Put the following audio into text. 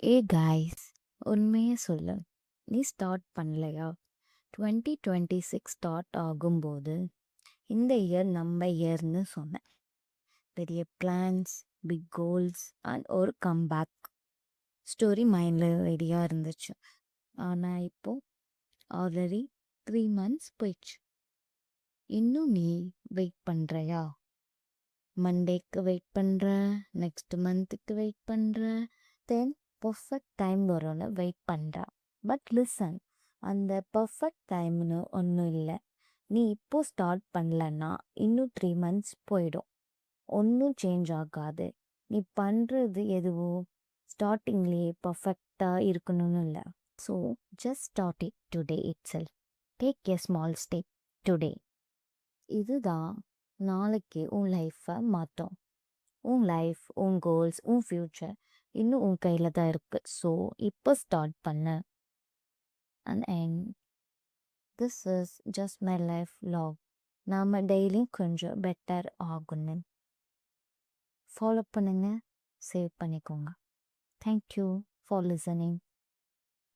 ஏ guys, உண்மையை சொல்லு, நீ ஸ்டார்ட் பண்ணலையா? 2026 ஸ்டார்ட் ஆகும்போது இந்த இயர் நம்ம இயர்னு சொன்னேன். பெரிய பிளான்ஸ், பிக் கோல்ஸ் அண்ட் ஒரு கம்பேக் ஸ்டோரி மைண்டில் ரெடியாக இருந்துச்சு. ஆனால் இப்போ ஆல்ரெடி 3 months போயிடுச்சு. இன்னும் நீ வெயிட் பண்ணுறியா? மண்டேக்கு வெயிட் பண்ணுற, நெக்ஸ்ட் மந்த்துக்கு வெயிட் பண்ணுற, தென் பர்ஃபெக்ட் டைம் வரும்னு வெயிட் பண்ணுறா. பட் லிசன், அந்த பர்ஃபெக்ட் டைம்னு ஒன்றும் இல்லை. நீ இப்போ ஸ்டார்ட் பண்ணலன்னா இன்னும் 3 months போயிடும். ஒன்றும் சேஞ்ச் ஆகாது. நீ பண்ணுறது எதுவும் ஸ்டார்டிங்லேயே பர்ஃபெக்டாக இருக்கணும்னு இல்லை. So just start it today it self. Take a small step today. இதுதான் நாளைக்கு உன் லைஃப்பை மாற்றும். உன் லைஃப், உன் கோல்ஸ், உன் ஃப்யூச்சர் இன்னும் உன் கையில் தான் இருக்குது. ஸோ இப்போ ஸ்டார்ட் பண்ணு. And this is just my life log. நாம் டெய்லியும் கொஞ்சம் பெட்டர் ஆகணும். ஃபாலோ பண்ணுங்க, சேவ் பண்ணிக்கோங்க. Thank you for listening.